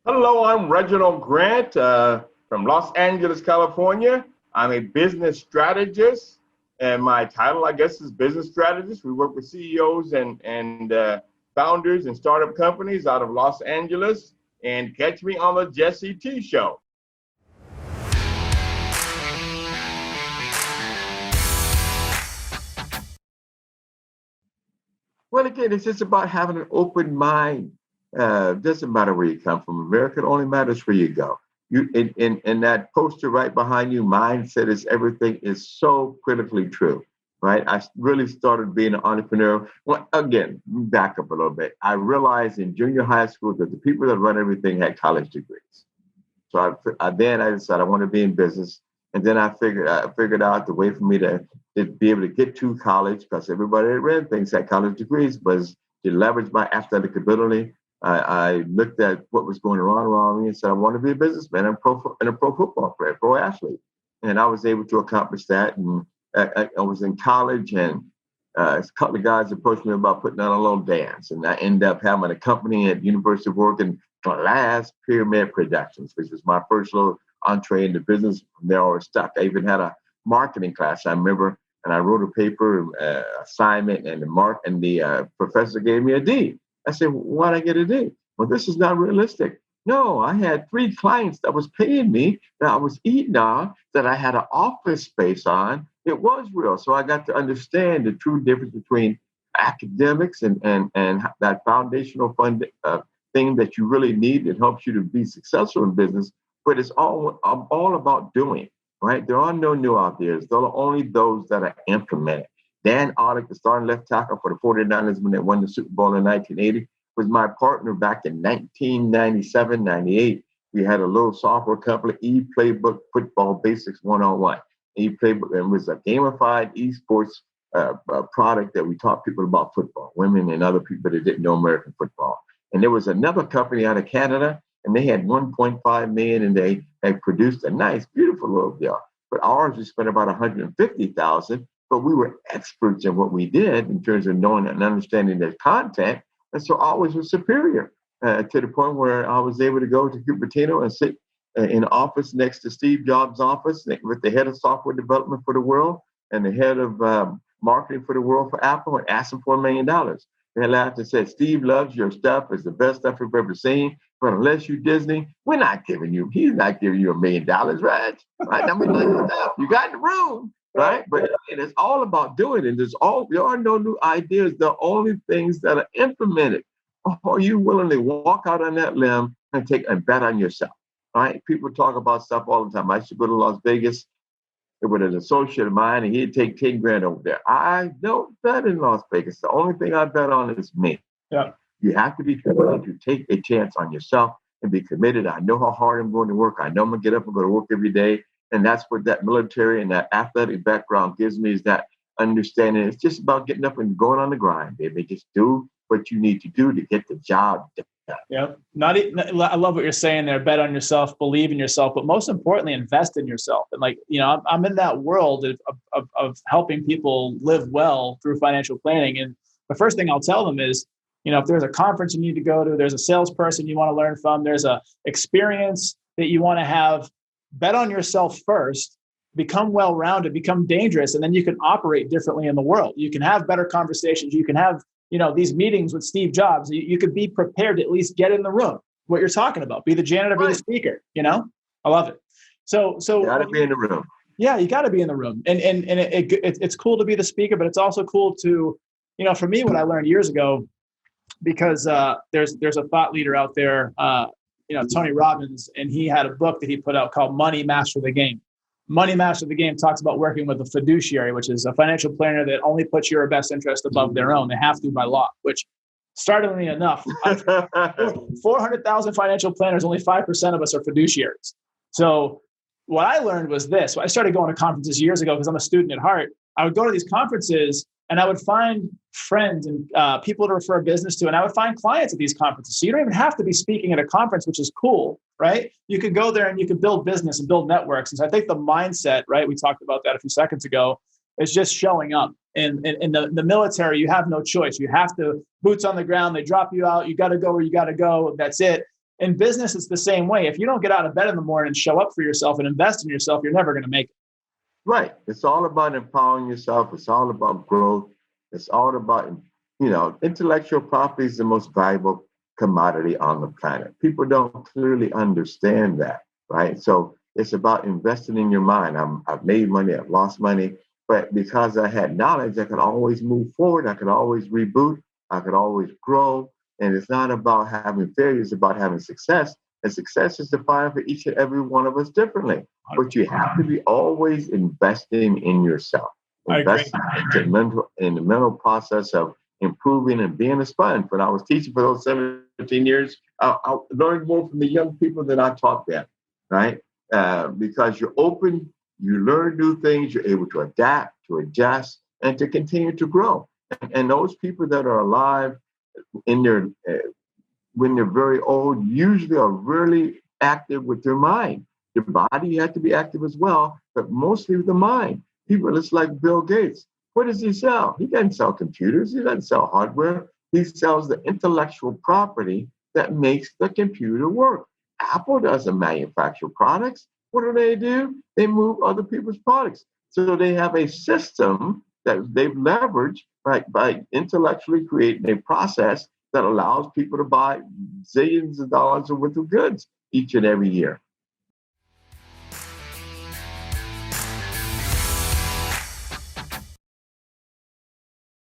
Hello, I'm Reginald Grant from Los Angeles, California. I'm a business strategist, and my title, I guess, is business strategist. We work with CEOs and founders and startup companies out of Los Angeles. And catch me on the Jesse T Show. Well, again, it's just about having an open mind. Doesn't matter where you come from. America, it only matters where you go. You in that poster right behind you, mindset is everything is so critically true, right? I really started being an entrepreneur. Well, again, back up a little bit. I realized in junior high school that the people that run everything had college degrees. So I decided I want to be in business, and then I figured out the way for me to be able to get to college because everybody that ran things had college degrees was to leverage my athletic ability. I looked at what was going on around me and said I want to be a businessman and a pro football player, pro athlete, and I was able to accomplish that. And I was in college, and a couple of guys approached me about putting on a little dance, and I ended up having a company at University of Oregon, Glass Pyramid Productions, which was my first little entree into business. From there, I was stuck. I even had a marketing class. I remember, and I wrote a paper assignment, and the professor gave me a D. I said, "Why'd I get a D?" Well, this is not realistic. No, I had three clients that was paying me, that I was eating on, that I had an office space on. It was real. So I got to understand the true difference between academics and that foundational thing that you really need that helps you to be successful in business. But I'm all about doing, right? There are no new ideas. There are only those that are implemented. Dan Audick, the starting left tackle for the 49ers when they won the Super Bowl in 1980, was my partner back in 1997, 98. We had a little software company, ePlaybook Football Basics 101. ePlaybook, and was a gamified esports product that we taught people about football, women and other people that didn't know American football. And there was another company out of Canada, and they had 1.5 million, and they had produced a nice, beautiful little deal. But ours, we spent about 150,000. But we were experts in what we did in terms of knowing and understanding the content, and so ours was superior to the point where I was able to go to Cupertino and sit in the office next to Steve Jobs' office with the head of software development for the world and the head of marketing for the world for Apple and asked him for $1 million. They laughed and said, "Steve loves your stuff. It's the best stuff we've ever seen. But unless you're Disney, he's not giving you $1 million, right? Right? I mean, you got the room, right? But it's all about doing it. There are no new ideas. The only things that are implemented. Are you willing to walk out on that limb and take a bet on yourself? Right? People talk about stuff all the time. I used to go to Las Vegas with an associate of mine, and he'd take 10 grand over there. I don't bet in Las Vegas. The only thing I bet on is me. Yeah. You have to be committed to take a chance on yourself and be committed. I know how hard I'm going to work. I know I'm going to get up and go to work every day. And that's what that military and that athletic background gives me, is that understanding. It's just about getting up and going on the grind, baby. Just do what you need to do to get the job done. Yeah. I love what you're saying there. Bet on yourself, believe in yourself, but most importantly, invest in yourself. And I'm in that world of helping people live well through financial planning. And the first thing I'll tell them is, if there's a conference you need to go to, there's a salesperson you want to learn from, there's a experience that you want to have, bet on yourself first, become well-rounded, become dangerous, and then you can operate differently in the world. You can have better conversations. You can have, these meetings with Steve Jobs. You could be prepared to at least get in the room, what you're talking about, be the janitor, be the speaker, I love it. So you gotta be in the room. Yeah, you got to be in the room. And it's cool to be the speaker, but it's also cool to, for me, what I learned years ago, because there's a thought leader out there, Tony Robbins, and he had a book that he put out called Money Master the Game. Money Master the Game talks about working with a fiduciary, which is a financial planner that only puts your best interest above their own. They have to by law, which, startlingly enough, 400,000 financial planners, only 5% of us are fiduciaries. So what I learned was this. I started going to conferences years ago because I'm a student at heart. I would go to these conferences and I would find friends and people to refer business to, and I would find clients at these conferences. So you don't even have to be speaking at a conference, which is cool, right? You could go there and you could build business and build networks. And so I think the mindset, right, we talked about that a few seconds ago, is just showing up. And in the military, you have no choice. You have to, boots on the ground, they drop you out. You got to go where you got to go. That's it. In business, it's the same way. If you don't get out of bed in the morning and show up for yourself and invest in yourself, you're never going to make it. Right. It's all about empowering yourself. It's all about growth. It's all about, intellectual property is the most valuable commodity on the planet. People don't clearly understand that, right? So it's about investing in your mind. I've made money, I've lost money, but because I had knowledge, I could always move forward. I could always reboot. I could always grow. And it's not about having failure, it's about having success. And success is defined for each and every one of us differently. But you have to be always investing in yourself, investing in the mental process of improving and being a sponge. When I was teaching for those 17 years, I learned more from the young people than I taught them, right? Because you're open, you learn new things, you're able to adapt, to adjust, and to continue to grow. And those people that are alive in their when they're very old, usually are really active with their mind. Your body, you have to be active as well, but mostly with the mind. People, it's like Bill Gates. What does he sell? He doesn't sell computers. He doesn't sell hardware. He sells the intellectual property that makes the computer work. Apple doesn't manufacture products. What do? They move other people's products. So they have a system that they've leveraged, right, by intellectually creating a process that allows people to buy zillions of dollars worth of goods each and every year.